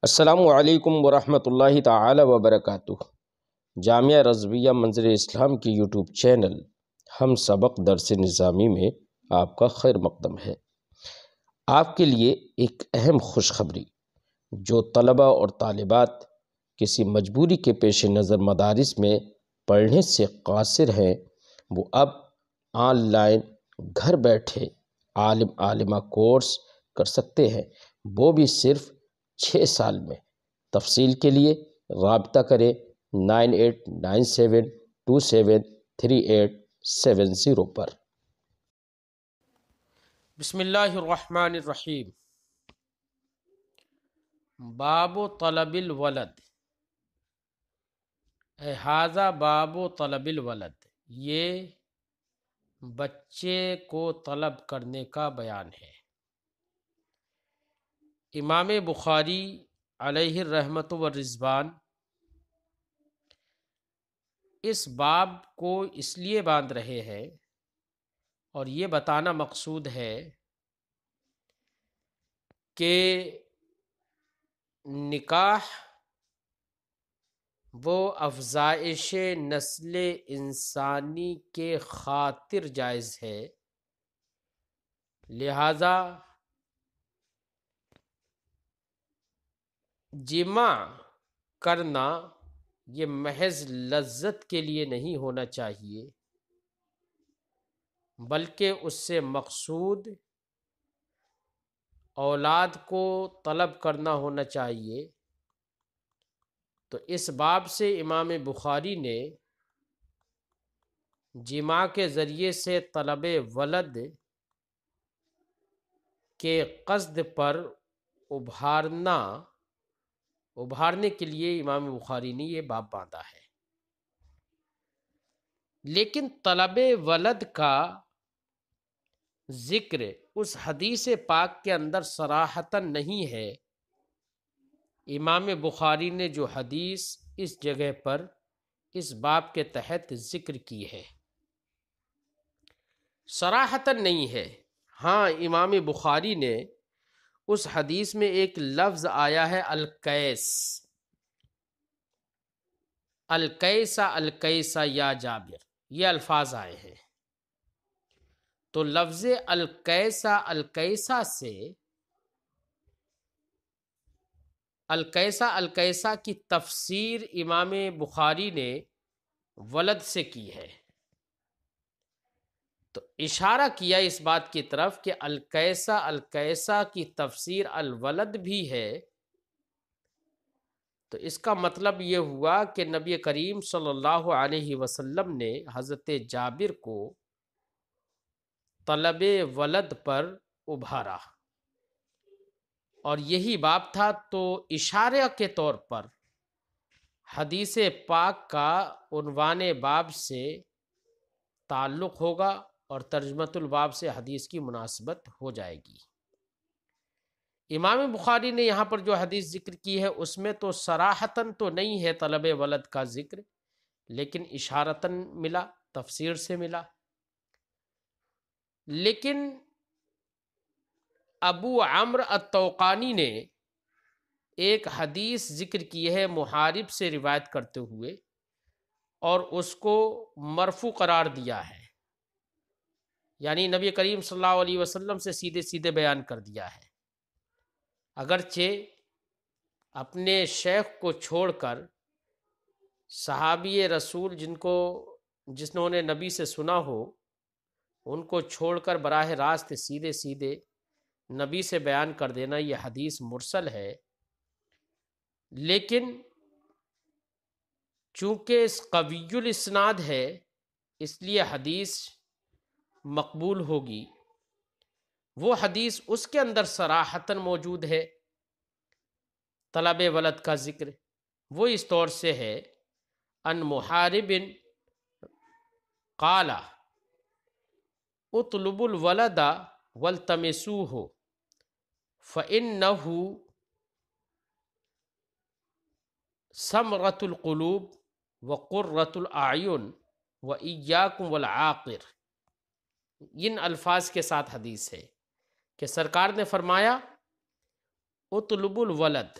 السلام علیکم ورحمۃ اللہ تعالی وبرکاتہ۔ جامعہ رضویہ منظر اسلام کی یوٹیوب چینل ہم سبق درس نظامی میں آپ کا خیر مقدم ہے۔ آپ کے لیے ایک اہم خوشخبری، جو طلباء اور طالبات کسی مجبوری کے پیش نظر مدارس میں پڑھنے سے قاصر ہیں، وہ اب آن لائن گھر بیٹھے عالمہ کورس کر سکتے ہیں، وہ بھی صرف 6 سال میں۔ تفصیل کے لیے رابطہ کریں 9897273870 پر۔ بسم اللہ الرحمن الرحیم۔ باب طلب الولد، ھذا باب طلب الولد، یہ بچے کو طلب کرنے کا بیان ہے۔ امام بخاری علیہ الرحمۃ والرضوان اس باب کو اس لیے باندھ رہے ہیں اور یہ بتانا مقصود ہے کہ نکاح وہ افزائش نسل انسانی کے خاطر جائز ہے، لہذا جمع کرنا یہ محض لذت کے لیے نہیں ہونا چاہیے، بلکہ اس سے مقصود اولاد کو طلب کرنا ہونا چاہیے۔ تو اس باب سے امام بخاری نے جماع کے ذریعے سے طلب ولد کے قصد پر ابھارنے کے لیے امام بخاری نے یہ باب باندھا ہے۔ لیکن طلب ولد کا ذکر اس حدیث پاک کے اندر صراحتاً نہیں ہے۔ امام بخاری نے جو حدیث اس جگہ پر اس باب کے تحت ذکر کی ہے صراحتاً نہیں ہے۔ ہاں، امام بخاری نے اس حدیث میں ایک لفظ آیا ہے الکیس، الکیسا الکیسا یا جابر، یہ الفاظ آئے ہیں۔ تو لفظ الکیسا الکیسا سے الکیسا الکیسا کی تفسیر امام بخاری نے ولد سے کی ہے، تو اشارہ کیا اس بات کی طرف کہ الکیسا الکیسا کی تفسیر الولد بھی ہے۔ تو اس کا مطلب یہ ہوا کہ نبی کریم صلی اللہ علیہ وسلم نے حضرت جابر کو طلب ولد پر ابھارا، اور یہی باب تھا۔ تو اشارہ کے طور پر حدیث پاک کا عنوان باب سے تعلق ہوگا اور ترجمۃ الباب سے حدیث کی مناسبت ہو جائے گی۔ امام بخاری نے یہاں پر جو حدیث ذکر کی ہے اس میں تو صراحتاً تو نہیں ہے طلب ولد کا ذکر، لیکن اشارتاً ملا، تفسیر سے ملا۔ لیکن ابو عمرو الطوقانی نے ایک حدیث ذکر کی ہے محارب سے روایت کرتے ہوئے، اور اس کو مرفوع قرار دیا ہے، یعنی نبی کریم صلی اللہ علیہ وسلم سے سیدھے سیدھے بیان کر دیا ہے۔ اگرچہ اپنے شیخ کو چھوڑ کر صحابی رسول جنہوں نے نبی سے سنا ہو، ان کو چھوڑ کر براہ راست سیدھے سیدھے نبی سے بیان کر دینا یہ حدیث مرسل ہے، لیکن چونکہ اس قوی الاسناد ہے اس لیے حدیث مقبول ہوگی۔ وہ حدیث اس کے اندر صراحتاً موجود ہے طلب ولد کا ذکر، وہ اس طور سے ہے ان محارب قال اطلب الولد والتمسوه فإنه ثمرة القلوب وقرة الأعين وإياكم والعاقر۔ ان الفاظ کے ساتھ حدیث ہے کہ سرکار نے فرمایا اطلب الولد،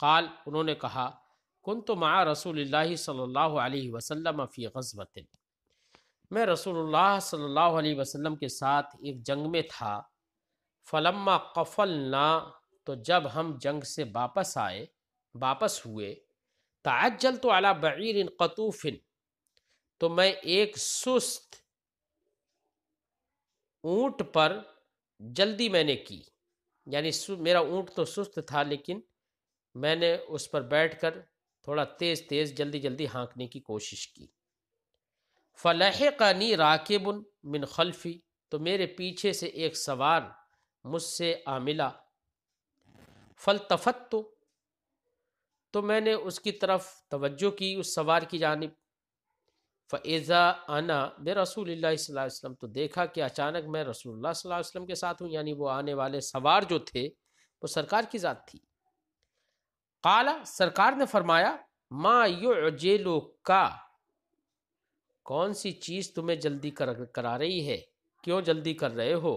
قال انہوں نے کہا کنت مع رسول اللہ صلی اللہ علیہ وسلم فی غزوۃ، میں رسول اللہ صلی اللہ علیہ وسلم کے ساتھ ایک جنگ میں تھا، فلما قفلنا، تو جب ہم جنگ سے واپس ہوئے، تعجلت علی بعیر قطوف، تو میں ایک سست اونٹ پر جلدی میں نے کی، یعنی میرا اونٹ تو سست تھا لیکن میں نے اس پر بیٹھ کر تھوڑا تیز تیز جلدی جلدی ہانکنے کی کوشش کی۔ فلحقنی راکب من خلفی، تو میرے پیچھے سے ایک سوار مجھ سے آ ملا، فالتفت، تو میں نے اس کی طرف توجہ کی، اس سوار کی جانب، فَإِذَا أَنَا بِرَسُولِ اللَّهِ صلی اللہ علیہ وسلم، تو دیکھا کہ اچانک میں رسول اللہ صلی اللہ علیہ وسلم کے ساتھ ہوں، یعنی وہ آنے والے سوار جو تھے وہ سرکار کی ذات تھی۔ قال، سرکار نے فرمایا، ما یعجلک، کون سی چیز تمہیں جلدی کرا رہی ہے، کیوں جلدی کر رہے ہو؟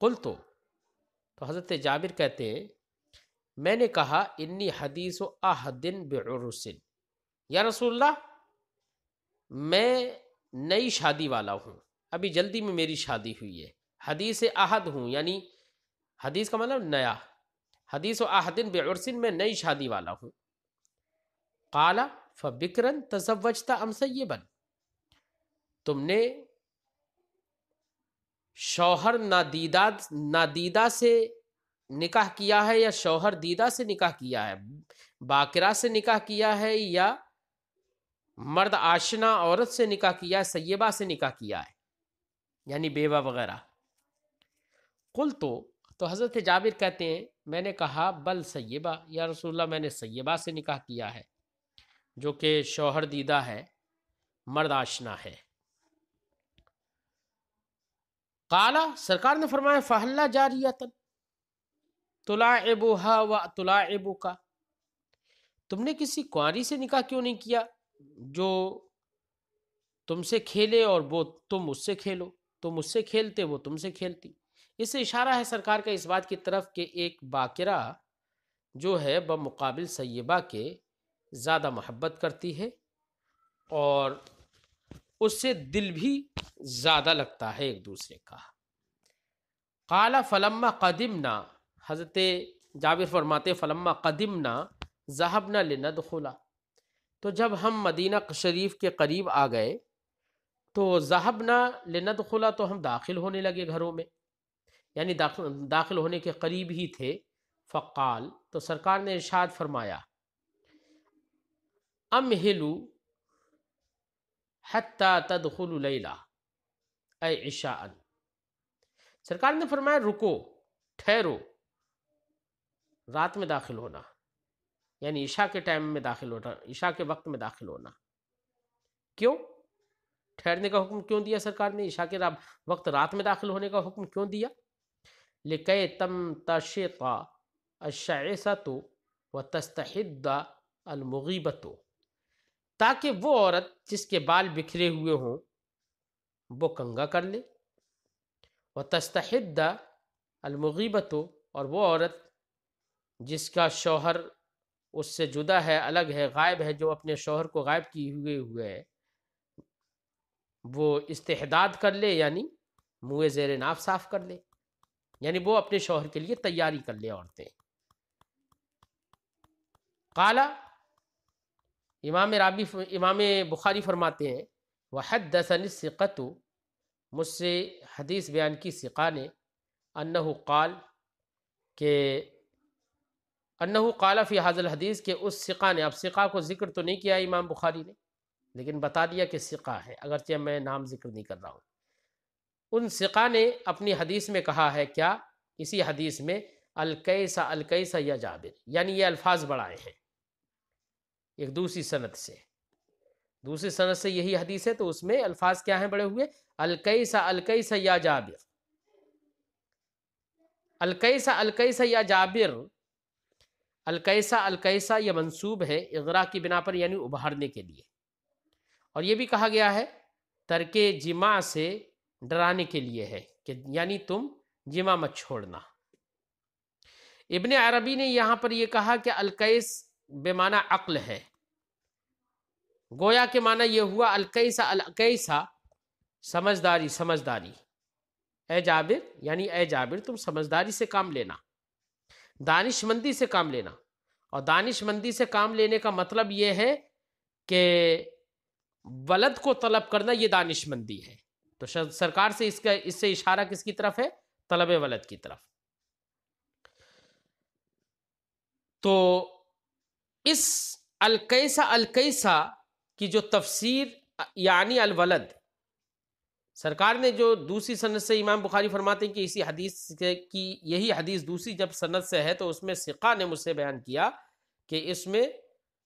قلت، تو حضرت جابر کہتے ہیں میں نے کہا انی حدیث عہد بعرس، یا رسول اللہ میں نئی شادی والا ہوں، ابھی جلدی میں میری شادی ہوئی ہے، حدیث عہد ہوں، یعنی حدیث کا مطلب نیا، حدیث عہد بعرس، میں نئی شادی والا ہوں۔ قال فبکرن تزوجت ام سیبا، تم نے شوہر نادیدہ سے نکاح کیا ہے یا شوہر دیدہ سے نکاح کیا ہے، باکرہ سے نکاح کیا ہے یا مرد آشنا عورت سے نکاح کیا ہے، سیبہ سے نکاح کیا ہے، یعنی بیوہ وغیرہ۔ قلت، تو حضرت جابر کہتے ہیں میں نے کہا بل سیبہ، یا رسول اللہ میں نے سیبہ سے نکاح کیا ہے، جو کہ شوہر دیدہ ہے، مرد آشنا ہے۔ قال، سرکار نے فرمایا فہلا جاریۃ تلاعبھا وتلاعبک، تم نے کسی کنواری سے نکاح کیوں نہیں کیا جو تم سے کھیلے اور وہ تم اس سے کھیلو، تم اس سے کھیلتے وہ تم سے کھیلتی۔ اس سے اشارہ ہے سرکار کا اس بات کی طرف کہ ایک باکرہ جو ہے بمقابل سیبہ کے زیادہ محبت کرتی ہے اور اس سے دل بھی زیادہ لگتا ہے ایک دوسرے کا۔ قال فلما قدمنا، حضرت جابر فرماتے فلما قدمنا ذهبنا لندخلا، تو جب ہم مدینہ شریف کے قریب آ گئے تو ذهبنا لندخلا، تو ہم داخل ہونے لگے گھروں میں، یعنی داخل ہونے کے قریب ہی تھے۔ فقال، تو سرکار نے ارشاد فرمایا امہلوا حتی تدخلوا لیلہ اے عشاء، سرکار نے فرمایا رکو، ٹھہرو، رات میں داخل ہونا، یعنی عشاء کے ٹائم میں داخل ہونا، عشاء کے وقت میں داخل ہونا۔ کیوں ٹھہرنے کا حکم کیوں دیا سرکار نے، عشاء کے وقت رات میں داخل ہونے کا حکم کیوں دیا؟ لکے تمتشط الشعثۃ وتستحد المغیبۃ، تاکہ وہ عورت جس کے بال بکھرے ہوئے ہوں وہ کنگا کر لے، وتستحد المغیبۃ، اور وہ عورت جس کا شوہر اس سے جدا ہے، الگ ہے، غائب ہے، جو اپنے شوہر کو غائب کیے ہوئے ہے، وہ استحداد کر لے، یعنی منہ زیر ناف صاف کر لے، یعنی وہ اپنے شوہر کے لیے تیاری کر لے عورتیں۔ قال، امام بخاری فرماتے ہیں وحدثنی الثقۃ، مجھ سے حدیث بیان کی ثقہ نے، انہ قال، کہ انہ قال فی ھذا الحدیث، کہ اس ثقہ نے، اب ثقہ کو ذکر تو نہیں کیا امام بخاری نے لیکن بتا دیا کہ ثقہ ہے، اگرچہ میں نام ذکر نہیں کر رہا ہوں۔ ان ثقہ نے اپنی حدیث میں کہا ہے کیا، اسی حدیث میں الکیس الکیس یا جابر، یعنی یہ الفاظ بڑھائے ہیں ایک دوسری سند سے یہی حدیث ہے، تو اس میں الفاظ کیا ہیں بڑے ہوئے، الکیس الکیس یا جابر، الکیس الکیس یا جابر۔ الکیسہ الکیسہ یہ منصوب ہے اغراء کی بنا پر، یعنی ابھارنے کے لیے، اور یہ بھی کہا گیا ہے ترک جماع سے ڈرانے کے لیے ہے، کہ یعنی تم جماع مت چھوڑنا۔ ابن عربی نے یہاں پر یہ کہا کہ الکیس بے معنی عقل ہے، گویا کے معنی یہ ہوا الکیسا الکیسا سمجھداری سمجھداری، اے جابر یعنی اے جابر تم سمجھداری سے کام لینا، دانش مندی سے کام لینا، اور دانش مندی سے کام لینے کا مطلب یہ ہے کہ ولد کو طلب کرنا، یہ دانش مندی ہے۔ تو سرکار سے اس سے اشارہ کس کی طرف ہے؟ طلب ولد کی طرف۔ تو اس الکیسا الکیسا کی جو تفسیر یعنی الولد، سرکار نے جو دوسری سند سے امام بخاری فرماتے ہیں کہ اسی حدیث کی یہی حدیث دوسری جب سند سے ہے تو اس میں ثقہ نے مجھ سے بیان کیا کہ اس میں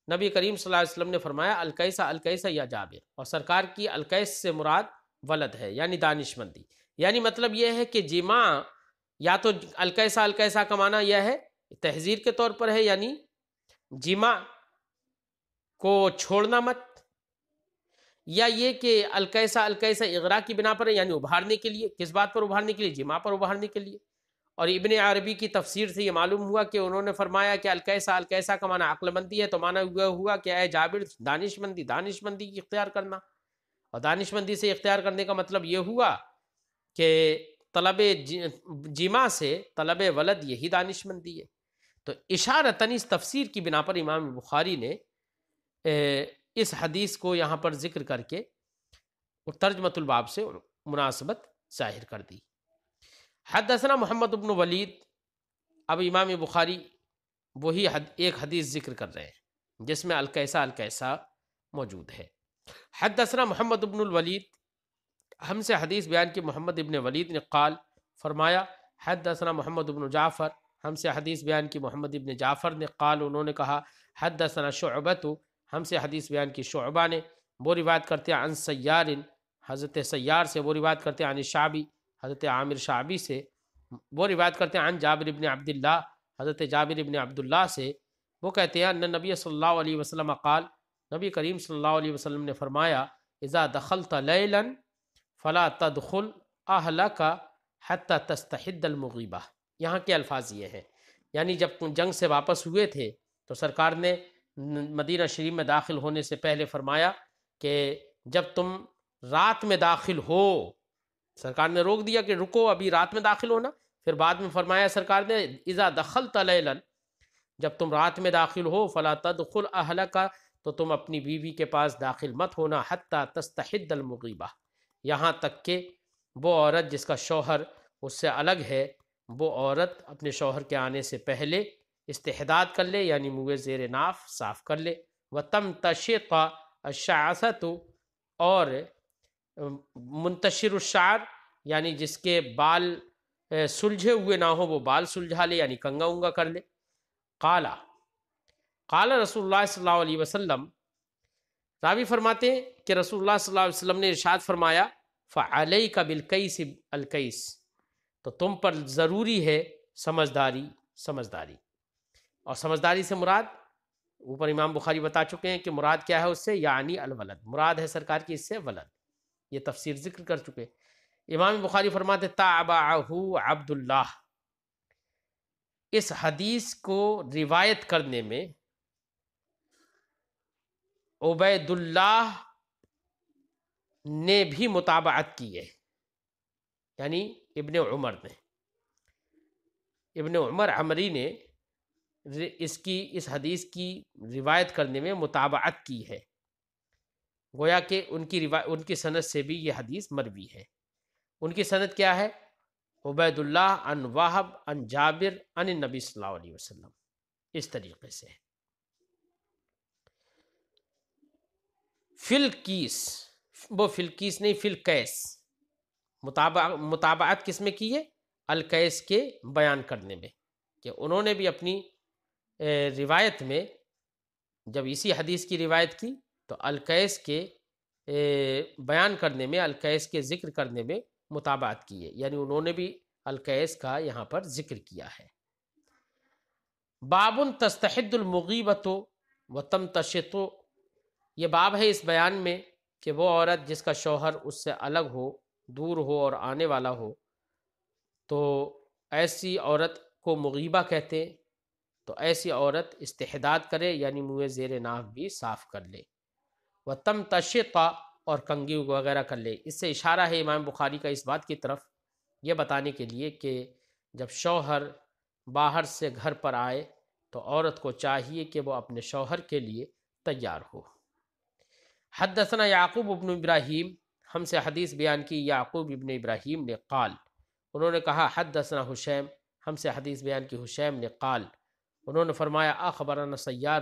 نبی کریم صلی اللہ علیہ وسلم نے فرمایا الکیسا الکیسا یا جابر، اور سرکار کی الکیس سے مراد ولد ہے یعنی دانش مندی، یعنی مطلب یہ ہے کہ جماع یا تو الکیسا الکیسا کا معنی یہ ہے تحذیر کے طور پر ہے، یعنی جماع کو چھوڑنا مت، یا یہ کہ الکیسا الکیسا اغراء کی بنا پر ہے یعنی ابھارنے کے لیے، کس بات پر ابھارنے کے لیے؟ جماع پر ابھارنے کے لیے۔ اور ابن عربی کی تفسیر سے یہ معلوم ہوا کہ انہوں نے فرمایا کہ الکیسا الکیسا کا معنی عقل مندی ہے، تو معنی ہوا کہ اے جابر دانش مندی، دانش مندی کی اختیار کرنا، اور دانش مندی سے اختیار کرنے کا مطلب یہ ہوا کہ طلب جماع سے طلب ولد یہی دانش مندی ہے۔ تو اشارتاً اس تفسیر کی بنا پر امام بخاری نے اس حدیث کو یہاں پر ذکر کر کے ترجمۃ الباب سے مناسبت ظاہر کر دی۔ حدثنا محمد بن ولید، اب امام بخاری وہی ایک حدیث ذکر کر رہے ہیں جس میں الکیسا الکیسا موجود ہے۔ حدثنا محمد بن الولید، ہم سے حدیث بیان کی محمد ابن ولید نے قال فرمایا حدثنا محمد بن جعفر، ہم سے حدیث بیان کی محمد ابن جعفر نے قال انہوں نے کہا حدثنا شعبۃ، ہم سے حدیث بیان کی شعبہ نے، وہ روایت کرتے ہیں عن سیار، حضرت سیار سے، وہ روایت کرتے ہیں عن شعبی، حضرت عامر شعبی سے، وہ روایت کرتے ہیں عن جابر ابن عبداللہ، حضرت جابر ابن عبداللہ سے، وہ کہتے ہیں ان نبی صلی اللہ علیہ وسلم قال، نبی کریم صلی اللہ علیہ وسلم نے فرمایا اذا دخلت لیلا فلا تدخل اہلک حتی تستحد المغیبہ، یہاں کے الفاظ یہ ہیں، یعنی جب تم جنگ سے واپس ہوئے تھے تو سرکار نے مدینہ شریف میں داخل ہونے سے پہلے فرمایا کہ جب تم رات میں داخل ہو، سرکار نے روک دیا کہ رکو ابھی رات میں داخل ہونا، پھر بعد میں فرمایا سرکار نے اذا دخلت لیلا، جب تم رات میں داخل ہو فلا تدخل اہلک، تو تم اپنی بیوی کے پاس داخل مت ہونا حتی تستحد المغیبہ، یہاں تک کہ وہ عورت جس کا شوہر اس سے الگ ہے وہ عورت اپنے شوہر کے آنے سے پہلے استحداد کر لے، یعنی منہ زیر ناف صاف کر لے، وَتَمْتَشِطَ الشَّعْثَةُ، اور منتشر الشعر یعنی جس کے بال سلجھے ہوئے نہ ہو وہ بال سلجھا لے، یعنی کنگا انگا کر لے۔ قال رسول اللہ صلی اللہ علیہ وسلم، راوی فرماتے ہیں کہ رسول اللہ صلی اللہ علیہ وسلم نے ارشاد فرمایا فعلیک بالکیس الکیس، تو تم پر ضروری ہے سمجھداری سمجھداری، اور سمجھداری سے مراد اوپر امام بخاری بتا چکے ہیں کہ مراد کیا ہے اس سے، یعنی الولد، مراد ہے سرکار کی اس سے ولد، یہ تفسیر ذکر کر چکے۔ امام بخاری فرماتے تابعہ عبداللہ، اس حدیث کو روایت کرنے میں عبید اللہ نے بھی متابعت کی ہے، یعنی ابن عمر نے، ابن عمر عمری نے اس حدیث کی روایت کرنے میں متابعت کی ہے، گویا کہ ان کی سند سے بھی یہ حدیث مروی ہے۔ ان کی سند کیا ہے؟ عبید اللہ عن وہب عن جابر عن النبی صلی اللہ علیہ وسلم، اس طریقے سے۔ فلکیس، وہ فلکیس نہیں فلکیس، متابعت کس میں کی ہے؟ الکیس کے بیان کرنے میں، کہ انہوں نے بھی اپنی روایت میں جب اسی حدیث کی روایت کی تو الکیس کے بیان کرنے میں، الکیس کے ذکر کرنے میں متابعت کی ہے، یعنی انہوں نے بھی الکیس کا یہاں پر ذکر کیا ہے۔ باب تستحد المغیبۃ وتمتشط، یہ باب ہے اس بیان میں کہ وہ عورت جس کا شوہر اس سے الگ ہو، دور ہو اور آنے والا ہو، تو ایسی عورت کو مغیبہ کہتے ہیں، تو ایسی عورت استحداد کرے یعنی منہ زیر ناف بھی صاف کر لے، و تم تشقہ اور کنگھی وغیرہ کر لے۔ اس سے اشارہ ہے امام بخاری کا اس بات کی طرف، یہ بتانے کے لیے کہ جب شوہر باہر سے گھر پر آئے تو عورت کو چاہیے کہ وہ اپنے شوہر کے لیے تیار ہو۔ حدثنا یعقوب ابن ابراہیم، ہم سے حدیث بیان کی یعقوب ابن ابراہیم نے قال، انہوں نے کہا حدثنا حشیم، ہم سے حدیث بیان کی حشیم نے قال، انہوں نے فرمایا اخبرنا سیار،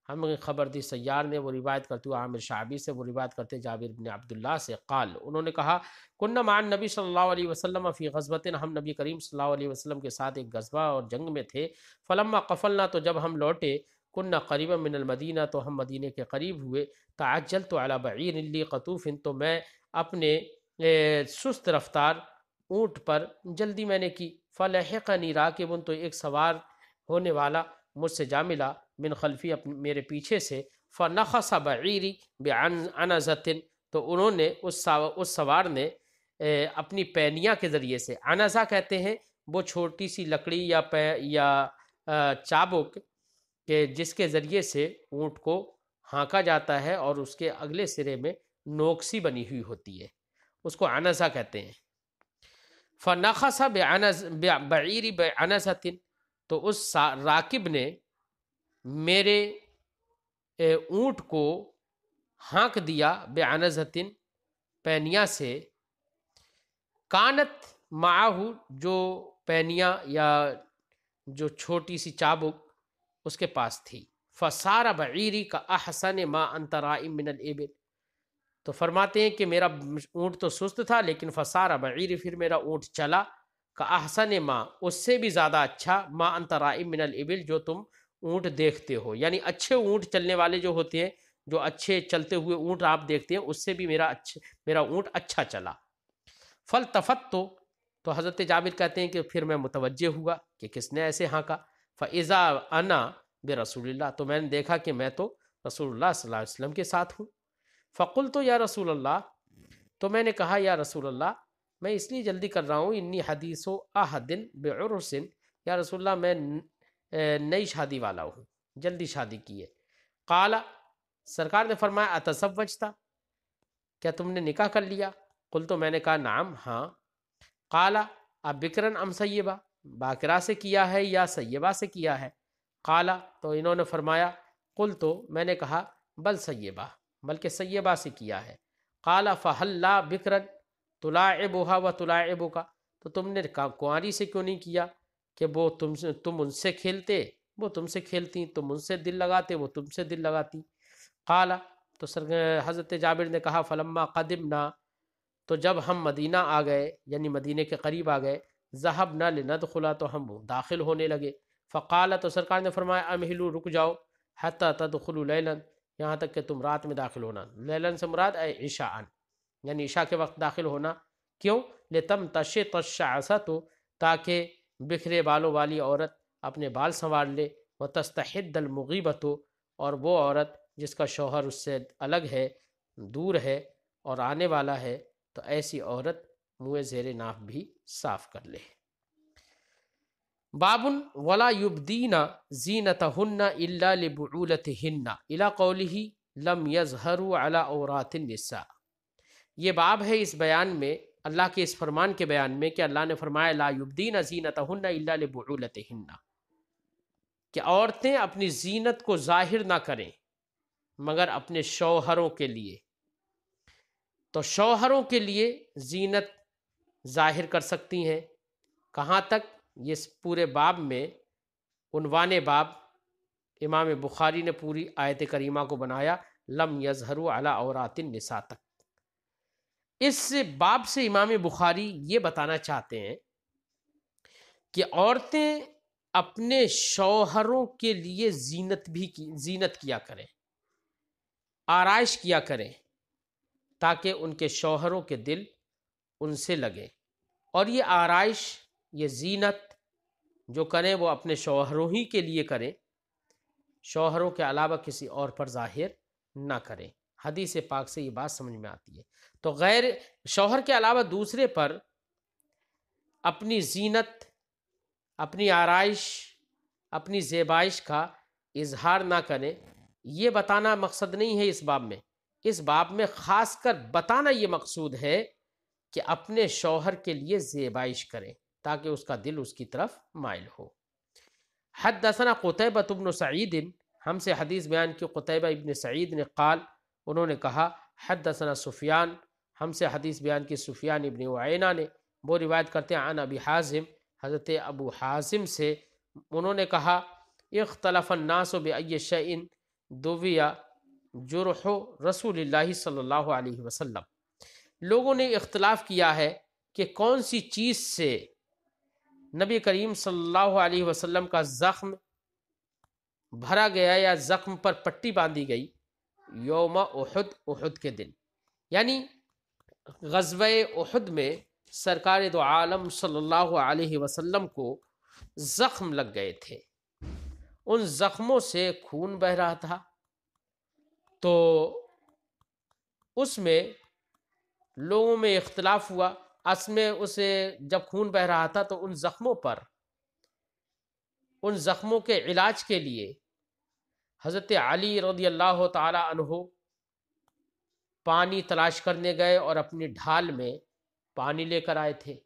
ہمیں خبر دی سیار نے، وہ روایت کرتے ہوئے عامر شعبی سے، وہ روایت کرتے جابر بن عبداللہ سے، قال انہوں نے کہا کننا مع النبی صلی اللہ علیہ وسلم فی غزوۃ، ہم نبی کریم صلی اللہ علیہ وسلم کے ساتھ ایک غزوہ اور جنگ میں تھے، فلما قفلنا، تو جب ہم لوٹے، کننا قریبا من المدینہ، تو ہم مدینے کے قریب ہوئے، تعجلت علی بعیر لی قطوف، تو میں اپنے سست رفتار اونٹ پر جلدی میں نے کی، فلحقنی راکب، تو ایک سوار ہونے والا مجھ سے جا ملا، من خلفی، میرے پیچھے سے، فنخص بعیری بعنزۃ، تو انہوں نے اس سوار نے اپنی پینیاں کے ذریعے سے، عنزہ کہتے ہیں وہ چھوٹی سی لکڑی یا چابک کہ جس کے ذریعے سے اونٹ کو ہانکا جاتا ہے اور اس کے اگلے سرے میں نوکسی بنی ہوئی ہوتی ہے، اس کو عنزہ کہتے ہیں۔ فنخص بعیری بعنزۃ، تو اس راکب نے میرے اونٹ کو ہانک دیا، بعنزۃ، پینیا سے، کانت معاہو، جو پینیا یا جو چھوٹی سی چابک اس کے پاس تھی، فسار بعیری کا احسن ما انت رائم من الابل، تو فرماتے ہیں کہ میرا اونٹ تو سست تھا لیکن فسار بعیری، پھر میرا اونٹ چلا، کا احسن ما، اس سے بھی زیادہ اچھا، ما انت رائم من الابل، جو تم اونٹ دیکھتے ہو، یعنی اچھے اونٹ چلنے والے جو ہوتے ہیں، جو اچھے چلتے ہوئے اونٹ آپ دیکھتے ہیں، اس سے بھی میرا اونٹ اچھا چلا۔ فالتفت، تو حضرت جابر کہتے ہیں کہ پھر میں متوجہ ہوا کہ کس نے ایسے ہانکا، فَإِذَا أَنَا بِرَسُولِ اللَّهِ، تو میں نے دیکھا کہ میں تو رسول اللہ صلی اللہ علیہ وسلم کے ساتھ ہوں۔ فَقُلْتُ یا رسول اللہ، تو میں نے کہا یا رسول اللہ، میں اس لیے جلدی کر رہا ہوں، انی حدیث احد بعرس، یا رسول اللہ میں نئی شادی والا ہوں، جلدی شادی کی ہے۔ قال، سرکار نے فرمایا اتزوجتا، کیا تم نے نکاح کر لیا؟ قلت، تو میں نے کہا نعم، ہاں۔ قال اب بکرن ام سیبہ، باکرہ سے کیا ہے یا سیبہ سے کیا ہے؟ قال، تو انہوں نے فرمایا، قلت، تو میں نے کہا بل سیبہ، بلکہ سیبہ سے کیا ہے۔ قال فہل لا بکرن تلاعبها و تلاعبک، تو تم نے کنواری سے کیوں نہیں کیا کہ وہ تم ان سے کھیلتے، وہ تم سے کھیلتی، تم ان سے دل لگاتے، وہ تم سے دل لگاتی۔ قال، تو حضرت جابر نے کہا فلما قدمنا، تو جب ہم مدینہ آ گئے یعنی مدینے کے قریب آ گئے، ذهبنا لندخلا، تو ہم داخل ہونے لگے، فقال، تو سرکار نے فرمایا امہلوا، رک جاؤ، حتی تدخلوا لیلا، یہاں تک کہ تم رات میں داخل ہونا، لیلن سے مراد عشاء، یعنی عشاء کے وقت داخل ہونا، کیوں؟ لتمتشط الشعثۃ، تاکہ بکھرے بالوں والی عورت اپنے بال سنوار لے، وتستحد المغیبۃ، اور وہ عورت جس کا شوہر اس سے الگ ہے، دور ہے اور آنے والا ہے، تو ایسی عورت منہ زیر ناف بھی صاف کر لے۔ باب ولا یبدین زینتہن الا لبعولتہن الی قولہ لم یظہروا علی عورات النساء، یہ باب ہے اس بیان میں، اللہ کے اس فرمان کے بیان میں کہ اللہ نے فرمایا لا یبدین زینتہن الا لبعولتہن، کہ عورتیں اپنی زینت کو ظاہر نہ کریں مگر اپنے شوہروں کے لیے، تو شوہروں کے لیے زینت ظاہر کر سکتی ہیں، کہاں تک؟ یہ پورے باب میں عنوان باب امام بخاری نے پوری آیت کریمہ کو بنایا لم یظہروا علی عورات النساء تک۔ اس باب سے امام بخاری یہ بتانا چاہتے ہیں کہ عورتیں اپنے شوہروں کے لیے زینت کیا کریں، آرائش کیا کریں، تاکہ ان کے شوہروں کے دل ان سے لگے، اور یہ آرائش، یہ زینت جو کریں وہ اپنے شوہروں ہی کے لیے کریں، شوہروں کے علاوہ کسی اور پر ظاہر نہ کریں۔ حدیث پاک سے یہ بات سمجھ میں آتی ہے، تو غیر شوہر کے علاوہ دوسرے پر اپنی زینت اپنی آرائش، اپنی زیبائش کا اظہار نہ کریں، یہ بتانا مقصد نہیں ہے اس باب میں۔ اس باب میں خاص کر بتانا یہ مقصود ہے کہ اپنے شوہر کے لیے زیبائش کریں تاکہ اس کا دل اس کی طرف مائل ہو۔ حدثنا قتیبۃ بن سعید، ہم سے حدیث بیان کی قتیبہ ابن سعید نے، قال، انہوں نے کہا، حدثنا سفیان، ہم سے حدیث بیان کی سفیان ابن عیینہ نے، وہ روایت کرتے ہیں عن ابی حازم، حضرت ابو حازم سے، انہوں نے کہا، اختلف الناس بأی شیء دُوِّیَ جرح رسول اللہ صلی اللہ علیہ وسلم، لوگوں نے اختلاف کیا ہے کہ کون سی چیز سے نبی کریم صلی اللہ علیہ وسلم کا زخم بھرا گیا یا زخم پر پٹی باندھی گئی یوم احد، احد کے دن، یعنی غزوہ احد میں سرکار دو عالم صلی اللہ علیہ وسلم کو زخم لگ گئے تھے، ان زخموں سے خون بہ رہا تھا، تو اس میں لوگوں میں اختلاف ہوا۔ اس میں اسے جب خون بہ رہا تھا تو ان زخموں پر، ان زخموں کے علاج کے لیے حضرت علی رضی اللہ تعالی عنہ پانی تلاش کرنے گئے اور اپنی ڈھال میں پانی لے کر آئے تھے۔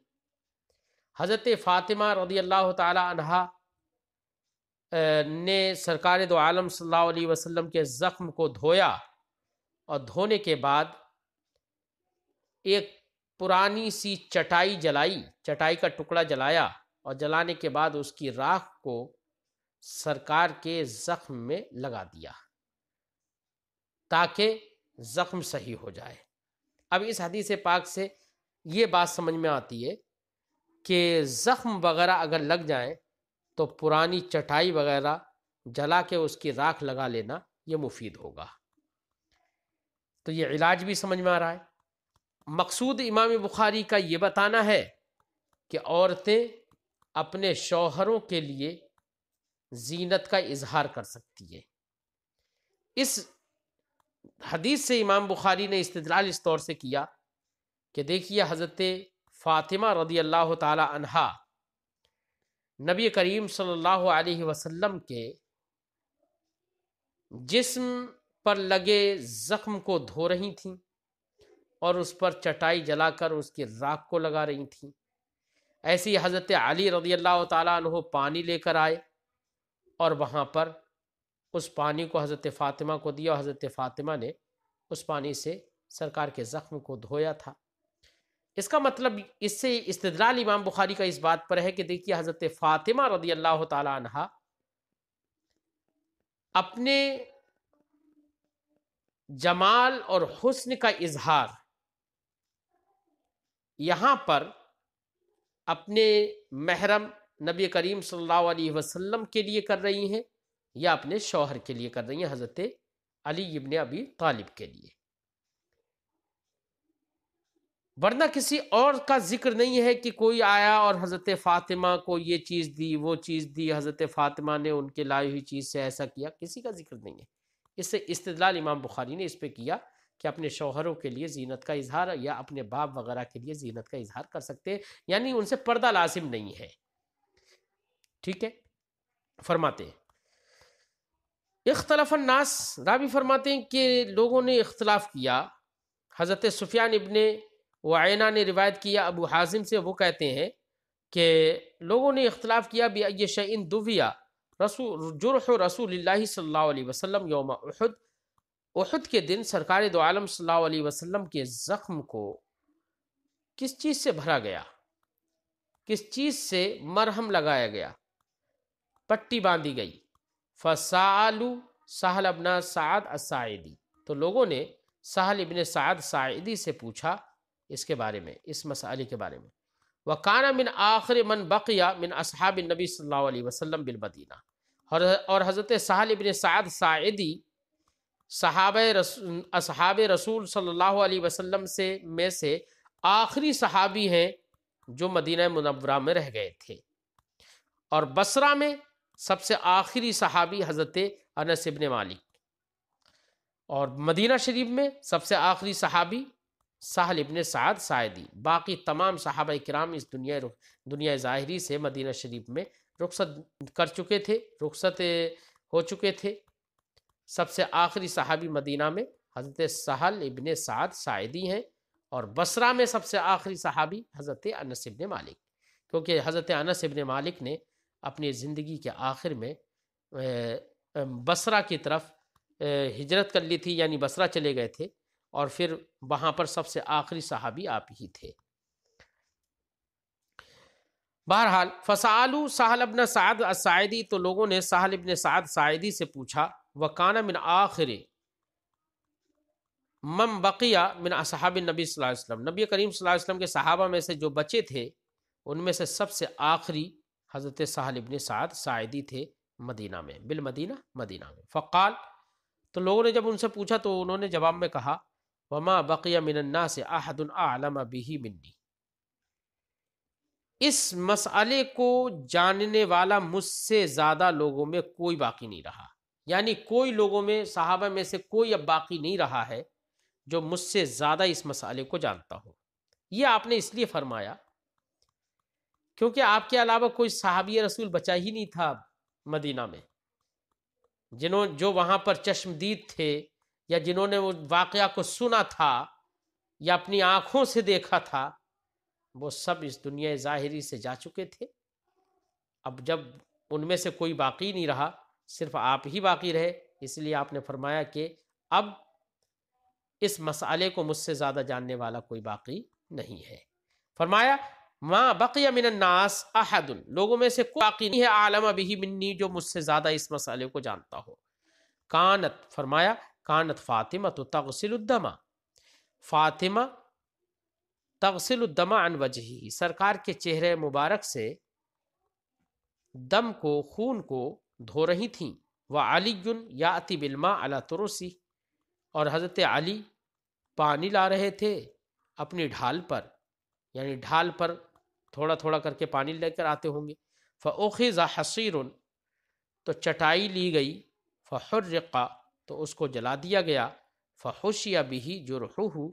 حضرت فاطمہ رضی اللہ تعالی عنہا نے سرکار دو عالم صلی اللہ علیہ وسلم کے زخم کو دھویا، اور دھونے کے بعد ایک پرانی سی چٹائی جلائی، چٹائی کا ٹکڑا جلایا، اور جلانے کے بعد اس کی راکھ کو سرکار کے زخم میں لگا دیا تاکہ زخم صحیح ہو جائے۔ اب اس حدیث پاک سے یہ بات سمجھ میں آتی ہے کہ زخم وغیرہ اگر لگ جائیں تو پرانی چٹائی وغیرہ جلا کے اس کی راکھ لگا لینا یہ مفید ہوگا۔ تو یہ علاج بھی سمجھ میں آ رہا ہے۔ مقصود امام بخاری کا یہ بتانا ہے کہ عورتیں اپنے شوہروں کے لیے زینت کا اظہار کر سکتی ہے۔ اس حدیث سے امام بخاری نے استدلال اس طور سے کیا کہ دیکھیے حضرت فاطمہ رضی اللہ تعالی عنہا نبی کریم صلی اللہ علیہ وسلم کے جسم پر لگے زخم کو دھو رہی تھیں اور اس پر چٹائی جلا کر اس کی راکھ کو لگا رہی تھیں۔ ایسی حضرت علی رضی اللہ تعالیٰ عنہ پانی لے کر آئے اور وہاں پر اس پانی کو حضرت فاطمہ کو دیا، اور حضرت فاطمہ نے اس پانی سے سرکار کے زخم کو دھویا تھا۔ اس کا مطلب، اس سے استدلال امام بخاری کا اس بات پر ہے کہ دیکھیے حضرت فاطمہ رضی اللہ تعالیٰ عنہا اپنے جمال اور حسن کا اظہار یہاں پر اپنے محرم نبی کریم صلی اللہ علیہ وسلم کے لیے کر رہی ہیں یا اپنے شوہر کے لیے کر رہی ہیں، حضرت علی ابن ابی طالب کے لیے، ورنہ کسی اور کا ذکر نہیں ہے کہ کوئی آیا اور حضرت فاطمہ کو یہ چیز دی، وہ چیز دی، حضرت فاطمہ نے ان کے لائی ہوئی چیز سے ایسا کیا، کسی کا ذکر نہیں ہے۔ اس سے استدلال امام بخاری نے اس پہ کیا کہ اپنے شوہروں کے لیے زینت کا اظہار یا اپنے باپ وغیرہ کے لیے زینت کا اظہار کر سکتے ہیں، یعنی ان سے پردہ لازم نہیں ہے۔ ٹھیک ہے، فرماتے ہیں اختلاف الناس، راوی فرماتے ہیں کہ لوگوں نے اختلاف کیا۔ حضرت سفیان ابن عیینہ نے روایت کیا ابو حازم سے، وہ کہتے ہیں کہ لوگوں نے اختلاف کیا بأی شیء دُوِّیَ جرح رسول اللہ صلی اللہ علیہ وسلم یوم احد، احد کے دن سرکار دو عالم صلی اللہ علیہ وسلم کے زخم کو کس چیز سے بھرا گیا، کس چیز سے مرہم لگایا گیا، پٹی باندھی گئی۔ فسألوا سہل ابن سعد الساعدی، تو لوگوں نے سہل ابن سعد ساعدی سے پوچھا اس کے بارے میں، اس مسئلے کے بارے میں۔ وَكَانَ مِنْ آخِرِ مَنْ بَقِيَ مِنْ أَصْحَابِ النَّبِي صلی اللہ علیہ وسلم بِالْمَدِینَہ، اور حضرت سہل ابن سعد ساعدی اصحاب رسول صلی اللہ علیہ وسلم میں سے آخری صحابی ہیں جو مدینہ منورہ میں رہ گئے تھے، اور بصرہ میں سب سے آخری صحابی حضرت انس ابن مالک، اور مدینہ شریف میں سب سے آخری صحابی سہل ابن سعد ساعدی، باقی تمام صحابہ کرام اس دنیا ظاہری سے مدینہ شریف میں رخصت کر چکے تھے، رخصت ہو چکے تھے۔ سب سے آخری صحابی مدینہ میں حضرت سہل ابن سعد ساعدی ہیں، اور بصرہ میں سب سے آخری صحابی حضرت انس ابن مالک، کیونکہ حضرت انس ابن مالک نے اپنی زندگی کے آخر میں بصرہ کی طرف ہجرت کر لی تھی، یعنی بصرہ چلے گئے تھے، اور پھر وہاں پر سب سے آخری صحابی آپ ہی تھے۔ بہرحال فسالو سہل ابن سعد الساعدی، تو لوگوں نے سہل ابن سعد ساعدی سے پوچھا، وَكَانَ مِنْ آخِرِ من بقیہ من اصحاب النبی صلی اللہ علیہ وسلم، نبی کریم صلی اللہ علیہ وسلم کے صحابہ میں سے جو بچے تھے ان میں سے سب سے آخری حضرت سہل ابن سعد ساعدی تھے مدینہ میں، بالمدینہ، مدینہ میں۔ فقال، تو لوگوں نے جب ان سے پوچھا تو انہوں نے جواب میں کہا، وما بقی من الناس احد اعلم به منی، اس مسئلے کو جاننے والا مجھ سے زیادہ لوگوں میں کوئی باقی نہیں رہا، یعنی کوئی لوگوں میں، صحابہ میں سے کوئی اب باقی نہیں رہا ہے جو مجھ سے زیادہ اس مسئلے کو جانتا ہو۔ یہ آپ نے اس لیے فرمایا کیونکہ آپ کے علاوہ کوئی صحابی رسول بچا ہی نہیں تھا مدینہ میں، جو وہاں پر چشمدید تھے، یا جنہوں نے وہ واقعہ کو سنا تھا یا اپنی آنکھوں سے دیکھا تھا، وہ سب اس دنیا ظاہری سے جا چکے تھے۔ اب جب ان میں سے کوئی باقی نہیں رہا، صرف آپ ہی باقی رہے، اس لیے آپ نے فرمایا کہ اب اس مسئلے کو مجھ سے زیادہ جاننے والا کوئی باقی نہیں ہے۔ فرمایا ما بقی من الناس احد، لوگوں میں سے کوئی باقی نہیں ہے عالم بہ منی، جو مجھ سے زیادہ اس مسئلے کو جانتا ہو۔ کانت، فرمایا کانت فاطمہ تغسل الدم، فاطمہ تغسل الدم عن وجہہ، سرکار کے چہرے مبارک سے دم کو، خون کو دھو رہی تھیں۔ وعلی یاتی بالماء علی ترسی، اور حضرت علی پانی لا رہے تھے اپنی ڈھال پر، یعنی ڈھال پر تھوڑا تھوڑا کر کے پانی لے کر آتے ہوں گے۔ فأخذ حصیر، تو چٹائی لی گئی، فحرق، تو اس کو جلا دیا گیا، فحشی بہ جرحہ،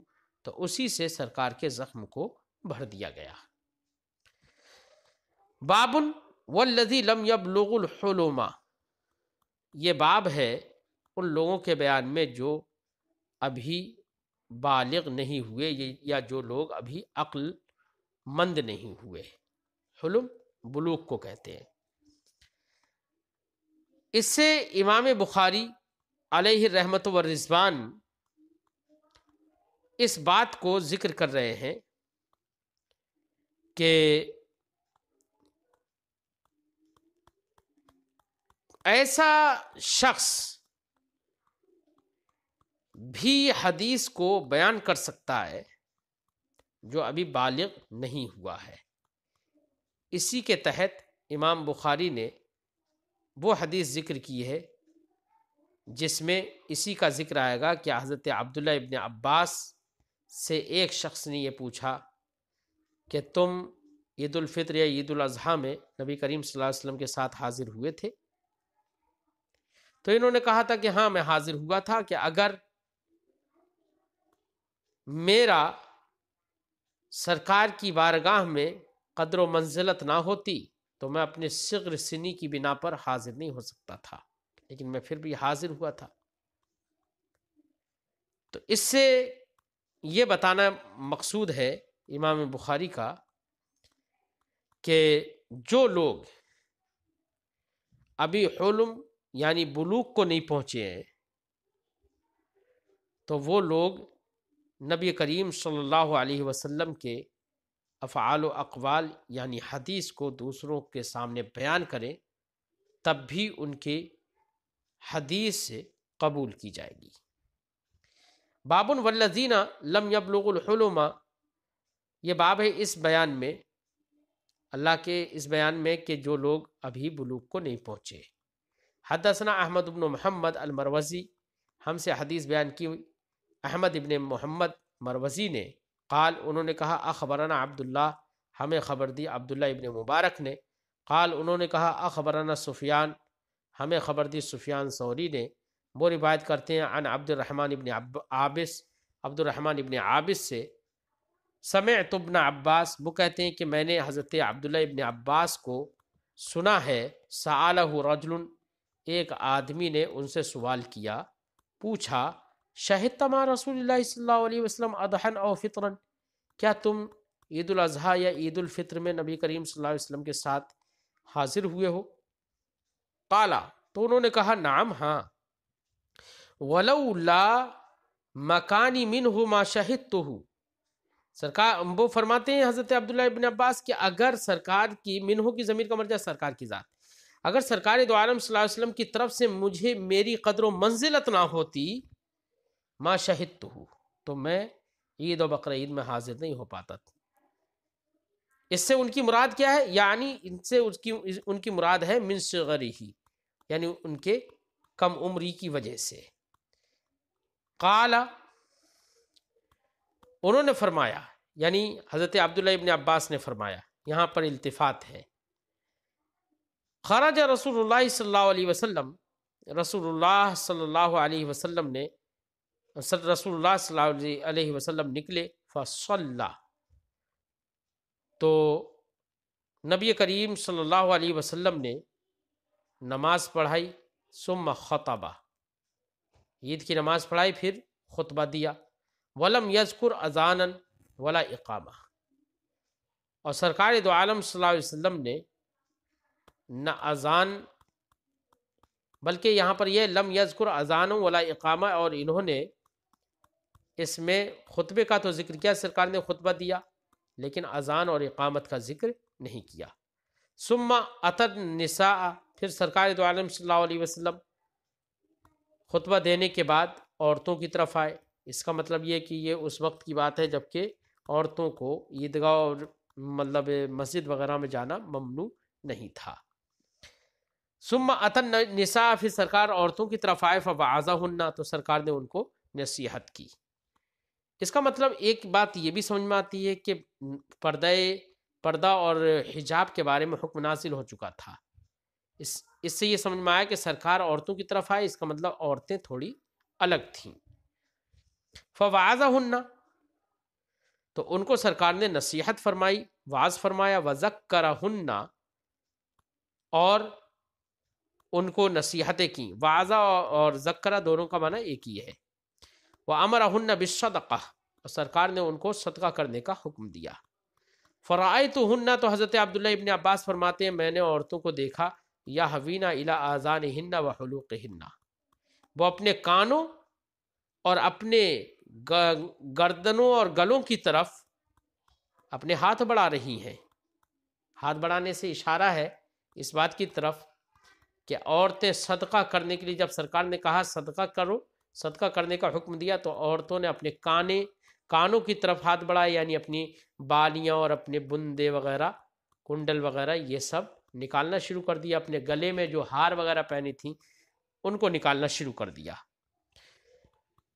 تو اسی سے سرکار کے زخم کو بھر دیا گیا۔ باب والذی لم یبلغ الحلم، یہ باب ہے ان لوگوں کے بیان میں جو ابھی بالغ نہیں ہوئے، یا جو لوگ ابھی عقل مند نہیں ہوئے۔ حلم بلوغ کو کہتے ہیں۔ اس سے امام بخاری علیہ رحمت و رضوان اس بات کو ذکر کر رہے ہیں کہ ایسا شخص بھی حدیث کو بیان کر سکتا ہے جو ابھی بالغ نہیں ہوا ہے۔ اسی کے تحت امام بخاری نے وہ حدیث ذکر کی ہے جس میں اسی کا ذکر آئے گا کہ حضرت عبداللہ ابن عباس سے ایک شخص نے یہ پوچھا کہ تم عید الفطر یا عید الاضحیٰ میں نبی کریم صلی اللہ علیہ وسلم کے ساتھ حاضر ہوئے تھے؟ تو انہوں نے کہا تھا کہ ہاں میں حاضر ہوا تھا، کہ اگر میرا سرکار کی بارگاہ میں قدر و منزلت نہ ہوتی تو میں اپنے صغر سنی کی بنا پر حاضر نہیں ہو سکتا تھا، لیکن میں پھر بھی حاضر ہوا تھا۔ تو اس سے یہ بتانا مقصود ہے امام بخاری کا کہ جو لوگ ابھی حلم یعنی بلوغ کو نہیں پہنچے ہیں، تو وہ لوگ نبی کریم صلی اللہ علیہ وسلم کے افعال و اقوال یعنی حدیث کو دوسروں کے سامنے بیان کریں، تب بھی ان کی حدیث قبول کی جائے گی۔ باب والذین لم یبلغوا الحلم، یہ باب ہے اس بیان میں، اللہ کے اس بیان میں کہ جو لوگ ابھی بلوغ کو نہیں پہنچے۔ حدثنا احمد بن محمد المروزی، ہم سے حدیث بیان کی احمد ابن محمد مروزی نے، قال، انہوں نے کہا، اخبرنا عبداللہ، ہمیں خبر دی عبداللہ ابن مبارک نے، قال، انہوں نے کہا، اخبرنا سفیان، ہمیں خبر دی سفیان ثوری نے، وہ روایت کرتے ہیں عن عبد الرحمن ابن عابس، عبد الرحمن ابن عابس سے، سمعت ابن عباس، وہ کہتے ہیں کہ میں نے حضرت عبداللہ ابن عباس کو سنا ہے، سألہ رجل، ایک آدمی نے ان سے سوال کیا، پوچھا، شہدت مع رسول اللہ صلی اللہ علیہ وسلم اضحیٰ او فطرا، کیا تم عید الاضحیٰ یا عید الفطر میں نبی کریم صلی اللہ علیہ وسلم کے ساتھ حاضر ہوئے ہو؟ قالا، تو انہوں نے کہا نعم، ہاں، ولولا مکانی منہ ما شہدتہ، سرکار وہ فرماتے ہیں حضرت عبداللہ ابن عباس کہ اگر سرکار کی، منہو کی ضمیر کا مرجع سرکار کی ذات، اگر سرکار دو عالم صلی اللہ علیہ وسلم کی طرف سے مجھے میری قدر و منزلت نہ ہوتی، ما شہدتہ، تو میں عید و بقرہ عید میں حاضر نہیں ہو پاتا تھا۔ اس سے ان کی مراد کیا ہے؟ یعنی ان سے ان کی مراد ہے من صغرہ، یعنی ان کے کم عمری کی وجہ سے۔ قال، انہوں نے فرمایا، یعنی حضرت عبداللہ ابن عباس نے فرمایا، یہاں پر التفات ہے، خرج رسول اللہ صلی اللہ علیہ وسلم، رسول اللہ صلی اللہ علیہ وسلم نے، رسول اللہ صلی اللہ علیہ وسلم نکلے، فصلی، تو نبی کریم صلی اللہ علیہ وسلم نے نماز پڑھائی، ثم خطبہ، عید کی نماز پڑھائی، پھر خطبہ دیا، ولم یذکر اذانا ولا اقامہ، اور سرکار دو عالم صلی اللہ علیہ وسلم نے نہ اذان، بلکہ یہاں پر یہ لم یذکر اذانا ولا اقامہ، اور انہوں نے اس میں خطبے کا تو ذکر کیا، سرکار نے خطبہ دیا، لیکن اذان اور اقامت کا ذکر نہیں کیا۔ ثم اتى النساء، پھر سرکار دو عالم صلی اللہ علیہ وسلم خطبہ دینے کے بعد عورتوں کی طرف آئے۔ اس کا مطلب یہ کہ یہ اس وقت کی بات ہے جبکہ عورتوں کو عیدگاہ اور مطلب مسجد وغیرہ میں جانا ممنوع نہیں تھا۔ ثم اتى النساء، پھر سرکار عورتوں کی طرف آئے، فوعظہن، تو سرکار نے ان کو نصیحت کی۔ اس کا مطلب ایک بات یہ بھی سمجھ میں آتی ہے کہ پردہ اور حجاب کے بارے میں حکم نازل ہو چکا تھا۔ اس سے یہ سمجھ میں آیا کہ سرکار عورتوں کی طرف آئے، اس کا مطلب عورتیں تھوڑی الگ تھیں۔ فوعظہن، تو ان کو سرکار نے نصیحت فرمائی، واعظ فرمایا، وذکرہن، اور ان کو نصیحتیں کی۔ وعظہ اور ذکرہ دونوں کا معنی ایک ہی ہے۔ وَأَمَرَهُنَّ بِالصَّدَقَةِ، اور سرکار نے ان کو صدقہ کرنے کا حکم دیا۔ فَرَأَيْتُهُنَّ، تو حضرت عبداللہ ابن عباس فرماتے ہیں میں نے عورتوں کو دیکھا، يَهْوِينَ إِلَىٰ آذَانِهِنَّ وَحُلُوقِهِنَّ، وہ اپنے کانوں اور اپنے گردنوں اور گلوں کی طرف اپنے ہاتھ بڑھا رہی ہیں۔ ہاتھ بڑھانے سے اشارہ ہے اس بات کی طرف کہ عورتیں صدقہ کرنے کے لیے، جب سرکار نے کہا صدقہ کرو، صدقہ کرنے کا حکم دیا، تو عورتوں نے اپنے کانوں کی طرف ہاتھ بڑھائے، یعنی اپنی بالیاں اور اپنے بندے وغیرہ، کنڈل وغیرہ، یہ سب نکالنا شروع کر دیا۔ اپنے گلے میں جو ہار وغیرہ پہنی تھیں ان کو نکالنا شروع کر دیا۔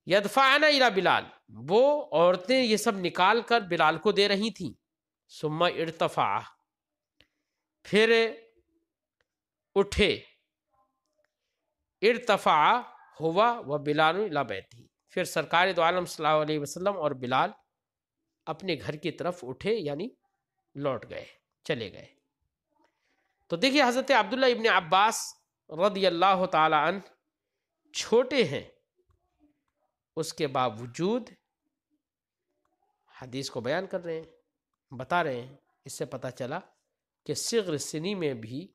یدفعن الی بلال، وہ عورتیں یہ سب نکال کر بلال کو دے رہی تھیں۔ ثم ارتفع، پھر اٹھے، ارتفع ہوا و بلال الی بیتہ، پھر سرکار دو عالم صلی اللہ علیہ وسلم اور بلال اپنے گھر کی طرف اٹھے، یعنی لوٹ گئے، چلے گئے۔ تو دیکھیے حضرت عبداللہ ابن عباس رضی اللہ تعالی عنہ چھوٹے ہیں، اس کے باوجود حدیث کو بیان کر رہے ہیں، بتا رہے ہیں۔ اس سے پتہ چلا کہ صغر سنی میں بھی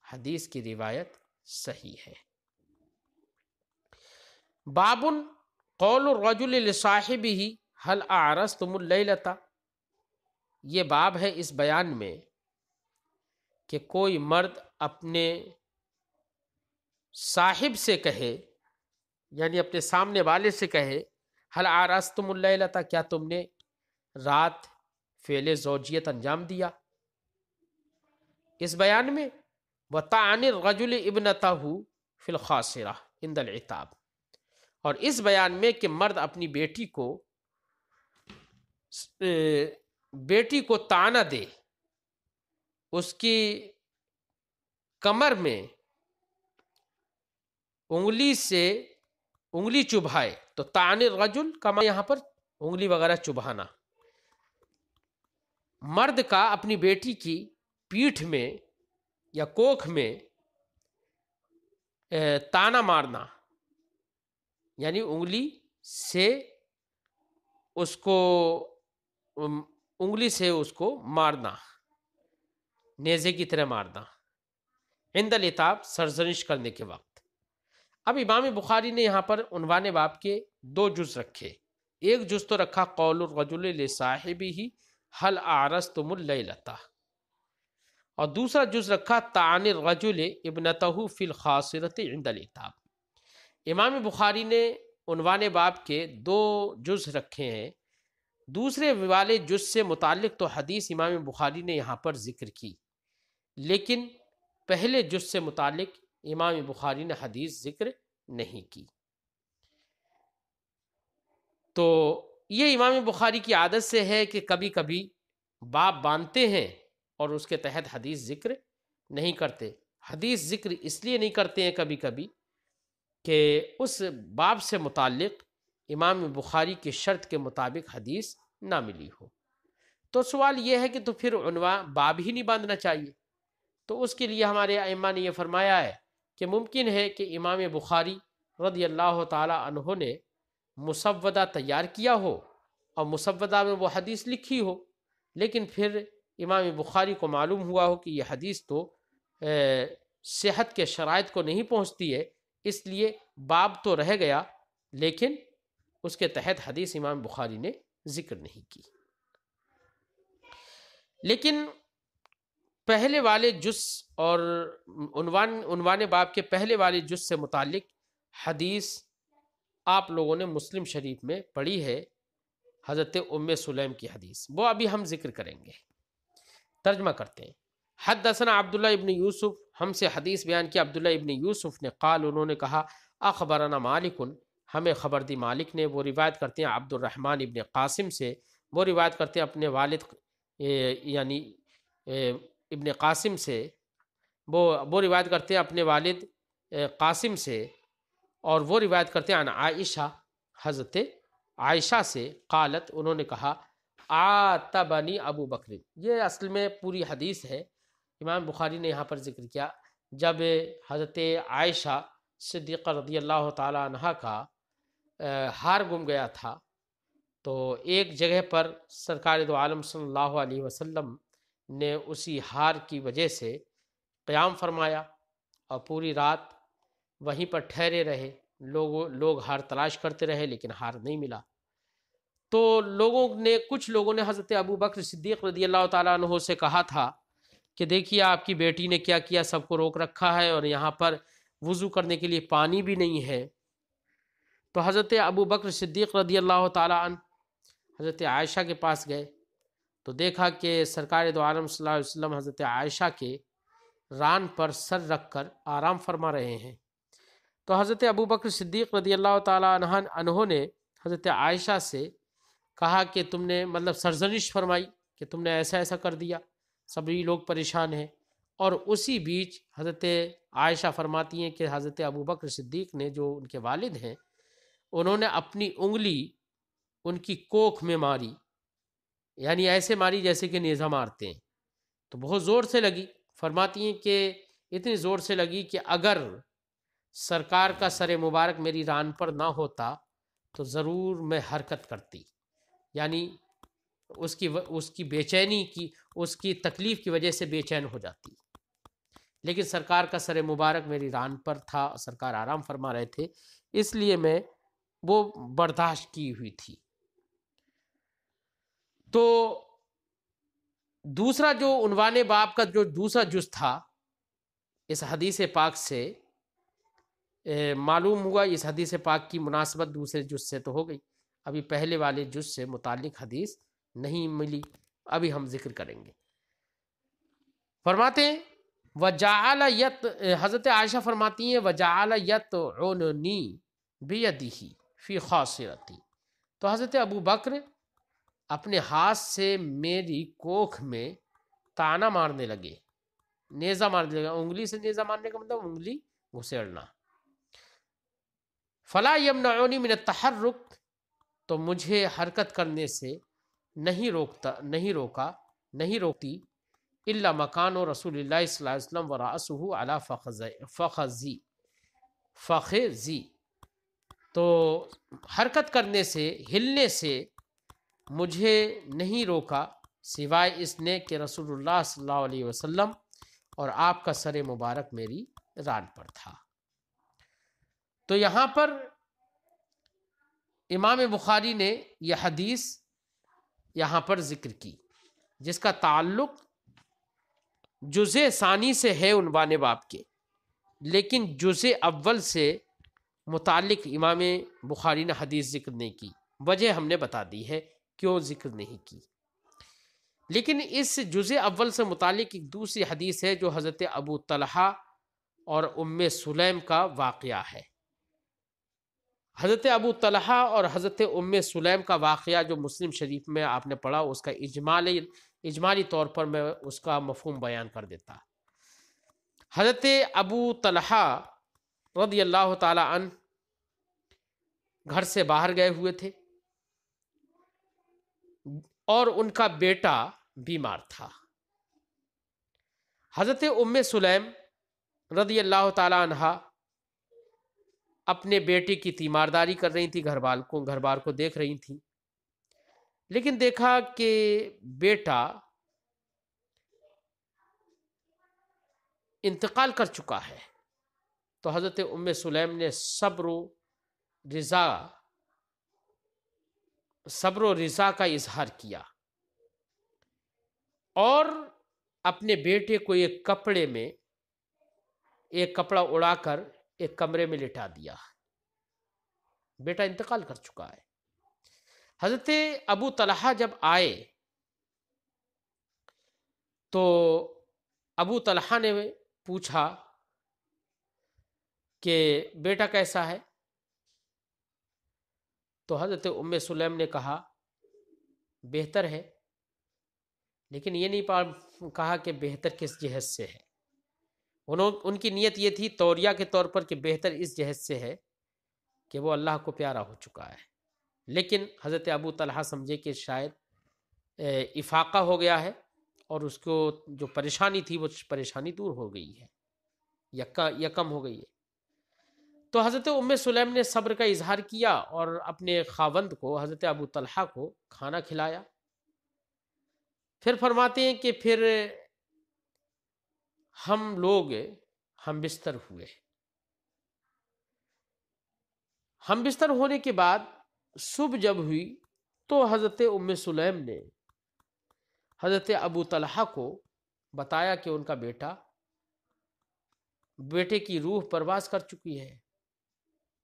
حدیث کی روایت صحیح ہے۔ باب قول الرجل لصاحبہ هل اعرستم اللیلۃ، یہ باب ہے اس بیان میں کہ کوئی مرد اپنے صاحب سے کہے، یعنی اپنے سامنے والے سے کہے، هل اعرستم اللیلۃ، کیا تم نے رات فعل زوجیت انجام دیا۔ اس بیان میں وطعن الرجل ابنتہ فی الخاصرہ عند العتاب، اور اس بیان میں کہ مرد اپنی بیٹی کو طعنہ دے، اس کی کمر میں انگلی چبھائے، تو طعن الرجل کا یہاں پر انگلی وغیرہ چبھانا، مرد کا اپنی بیٹی کی پیٹھ میں یا کوکھ میں تانا مارنا، یعنی انگلی سے اس کو مارنا، نیزے کی طرح مارنا، عند العتاب، سرزنش کرنے کے وقت۔ اب امام بخاری نے یہاں پر عنوان باب کے 2 جز رکھے۔ ایک جز تو رکھا قول الرجل لصاحبہ هل اعرضتم اللیلۃ، اور دوسرا جز رکھا طعن الرجل ابنتہ فی الخاصرۃ عند العتاب۔ امام بخاری نے عنوان باب کے 2 جز رکھے ہیں۔ دوسرے والے جز سے متعلق تو حدیث امام بخاری نے یہاں پر ذکر کی، لیکن پہلے جز سے متعلق امام بخاری نے حدیث ذکر نہیں کی۔ تو یہ امام بخاری کی عادت سے ہے کہ کبھی کبھی باب باندھتے ہیں اور اس کے تحت حدیث ذکر نہیں کرتے۔ حدیث ذکر اس لیے نہیں کرتے ہیں کبھی کبھی کہ اس باب سے متعلق امام بخاری کے شرط کے مطابق حدیث نہ ملی ہو۔ تو سوال یہ ہے کہ تو پھر عنوان باب ہی نہیں باندھنا چاہیے۔ تو اس کے لیے ہمارے ائمہ نے یہ فرمایا ہے کہ ممکن ہے کہ امام بخاری رضی اللہ تعالی عنہ نے مسودہ تیار کیا ہو اور مسودہ میں وہ حدیث لکھی ہو، لیکن پھر امام بخاری کو معلوم ہوا ہو کہ یہ حدیث تو صحت کے شرائط کو نہیں پہنچتی ہے، اس لیے باب تو رہ گیا لیکن اس کے تحت حدیث امام بخاری نے ذکر نہیں کی۔ لیکن پہلے والے جز اور عنوان باب کے پہلے والے جز سے متعلق حدیث آپ لوگوں نے مسلم شریف میں پڑھی ہے، حضرت ام سلیم کی حدیث، وہ ابھی ہم ذکر کریں گے۔ ترجمہ کرتے ہیں۔ حدثنا عبداللہ ابن یوسف، ہم سے حدیث بیان کیا عبداللہ ابن یوسف نے، قال، انہوں نے کہا، اخبرنا مالک، ہمیں خبر دی مالک نے۔ وہ روایت کرتے ہیں عبد الرحمن ابن قاسم سے، وہ روایت کرتے ہیں اپنے والد یعنی ابن قاسم سے، وہ روایت کرتے ہیں اپنے والد قاسم سے، اور وہ روایت کرتے ہیں عن عائشہ، حضرت عائشہ سے، قالت، انہوں نے کہا، آتبنی ابو بکر۔ یہ اصل میں پوری حدیث ہے، امام بخاری نے یہاں پر ذکر کیا جب حضرت عائشہ صدیقہ رضی اللہ تعالی عنہا کا ہار گم گیا تھا، تو ایک جگہ پر سرکار دو عالم صلی اللہ علیہ وسلم نے اسی ہار کی وجہ سے قیام فرمایا اور پوری رات وہیں پر ٹھہرے رہے۔ لوگ ہار تلاش کرتے رہے لیکن ہار نہیں ملا، تو کچھ لوگوں نے حضرت ابو بکر صدیق رضی اللہ تعالیٰ عنہ سے کہا تھا کہ دیکھیے آپ کی بیٹی نے کیا کیا، سب کو روک رکھا ہے اور یہاں پر وضو کرنے کے لیے پانی بھی نہیں ہے۔ تو حضرت ابو بکر صدیق رضی اللہ تعالیٰ عنہ حضرت عائشہ کے پاس گئے تو دیکھا کہ سرکار دو عالم صلی اللہ علیہ وسلم حضرت عائشہ کے ران پر سر رکھ کر آرام فرما رہے ہیں۔ تو حضرت ابو بکر صدیق رضی اللہ تعالیٰ عنہ نے حضرت عائشہ سے کہا کہ تم نے سرزنش فرمائی کہ تم نے ایسا ایسا کر دیا، سبھی لوگ پریشان ہیں۔ اور اسی بیچ حضرت عائشہ فرماتی ہیں کہ حضرت ابو بکر صدیق نے، جو ان کے والد ہیں، انہوں نے اپنی انگلی ان کی کوکھ میں ماری، یعنی ایسے ماری جیسے کہ نیزہ مارتے ہیں، تو بہت زور سے لگی۔ فرماتی ہیں کہ اتنی زور سے لگی کہ اگر سرکار کا سر مبارک میری ران پر نہ ہوتا تو ضرور میں حرکت کرتی، یعنی اس کی بے چینی کی، اس کی تکلیف کی وجہ سے بے چین ہو جاتی، لیکن سرکار کا سر مبارک میری ران پر تھا، سرکار آرام فرما رہے تھے، اس لیے میں وہ برداشت کی ہوئی تھی۔ تو دوسرا جو عنوان باب کا جو دوسرا جز تھا، اس حدیث پاک سے معلوم ہوا، اس حدیث پاک کی مناسبت دوسرے جز سے تو ہو گئی، ابھی پہلے والے جز سے متعلق حدیث نہیں ملی، ابھی ہم ذکر کریں گے۔ فرماتے ہیں وجعل حضرت عائشہ فرماتی ہیں وجعل یطعننی بیدہ فی خاصرتی، تو حضرت ابو بکر اپنے ہاتھ سے میری کوکھ میں تانا مارنے لگے، نیزہ مارنے لگے۔ انگلی سے نیزہ مارنے کا مطلب انگلی گھسیڑنا۔ فلا یمنعنی من التحرک، تو مجھے حرکت کرنے سے نہیں روکا، نہیں روکتی الا مکان و رسول اللہ صلی اللہ علیہ وسلم و رأسہ علی فخذی، تو حرکت کرنے سے، ہلنے سے مجھے نہیں روکا سوائے اس نے کہ رسول اللہ صلی اللہ علیہ وسلم اور آپ کا سر مبارک میری ران پر تھا۔ تو یہاں پر امام بخاری نے یہ حدیث یہاں پر ذکر کی، جس کا تعلق جزء ثانی سے ہے عنوان باب کے، لیکن جزء اول سے متعلق امام بخاری نے حدیث ذکر نہیں کی۔ وجہ ہم نے بتا دی ہے کیوں ذکر نہیں کی، لیکن اس جزء اول سے متعلق ایک دوسری حدیث ہے جو حضرت ابو طلحہ اور ام سلیم کا واقعہ ہے۔ حضرت ابو طلحہ اور حضرت ام سلیم کا واقعہ جو مسلم شریف میں آپ نے پڑھا، اس کا اجمالی طور پر میں اس کا مفہوم بیان کر دیتا۔ حضرت ابو طلحہ رضی اللہ تعالی عنہ گھر سے باہر گئے ہوئے تھے اور ان کا بیٹا بیمار تھا۔ حضرت ام سلیم رضی اللہ تعالی عنہ اپنے بیٹے کی تیمارداری کر رہی تھی، گھر بار کو دیکھ رہی تھی، لیکن دیکھا کہ بیٹا انتقال کر چکا ہے، تو حضرت ام سلیم نے صبر و رضا کا اظہار کیا اور اپنے بیٹے کو ایک کپڑا اڑا کر ایک کمرے میں لٹا دیا۔ بیٹا انتقال کر چکا ہے۔ حضرت ابو طلحہ جب آئے تو ابو طلحہ نے پوچھا کہ بیٹا کیسا ہے؟ تو حضرت ام سلیم نے کہا بہتر ہے، لیکن یہ نہیں کہا کہ بہتر کس جہت سے ہے۔ ان کی نیت یہ تھی توریہ کے طور پر کہ بہتر اس جہت سے ہے کہ وہ اللہ کو پیارا ہو چکا ہے، لیکن حضرت ابو طلحہ سمجھے کہ شاید افاقہ ہو گیا ہے اور اس کو جو پریشانی تھی وہ پریشانی دور ہو گئی ہے یا کم ہو گئی ہے۔ تو حضرت ام سلیم نے صبر کا اظہار کیا اور اپنے خاوند کو حضرت ابو طلحہ کو کھانا کھلایا۔ پھر فرماتے ہیں کہ پھر ہم بستر ہوئے۔ ہم بستر ہونے کے بعد صبح جب ہوئی تو حضرت ام سلیم نے حضرت ابو طلحہ کو بتایا کہ ان کا بیٹے کی روح پرواز کر چکی ہے۔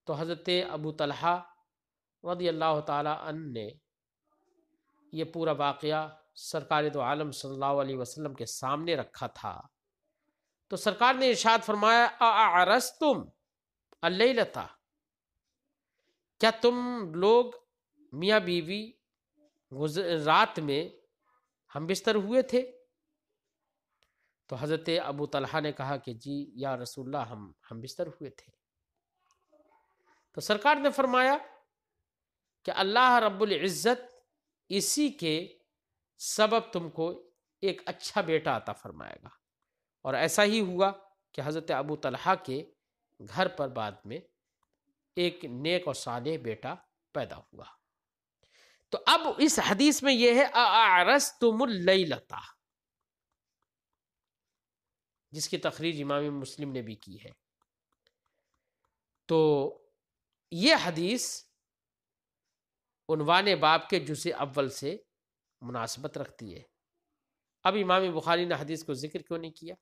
تو حضرت ابو طلحہ رضی اللہ تعالی عنہ نے یہ پورا واقعہ سرکار دو عالم صلی اللہ علیہ وسلم کے سامنے رکھا تھا۔ تو سرکار نے ارشاد فرمایا اعرستم اللیلۃ، کیا تم لوگ میاں بیوی رات میں ہم بستر ہوئے تھے؟ تو حضرت ابو طلحہ نے کہا کہ جی یا رسول اللہ ہم بستر ہوئے تھے۔ تو سرکار نے فرمایا کہ اللہ رب العزت اسی کے سبب تم کو ایک اچھا بیٹا عطا فرمائے گا، اور ایسا ہی ہوا کہ حضرت ابو طلحہ کے گھر پر بعد میں ایک نیک اور صالح بیٹا پیدا ہوا۔ تو اب اس حدیث میں یہ ہے اعرستم اللیلۃ، جس کی تخریج امام مسلم نے بھی کی ہے۔ تو یہ حدیث عنوان باب کے جزء اول سے مناسبت رکھتی ہے۔ اب امام بخاری نے حدیث کو ذکر کیوں نہیں کیا؟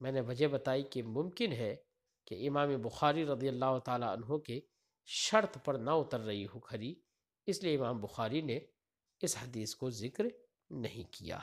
میں نے وجہ بتائی کہ ممکن ہے کہ امام بخاری رضی اللہ تعالی عنہ کے شرط پر نہ اتر رہی ہو کھری، اس لیے امام بخاری نے اس حدیث کو ذکر نہیں کیا۔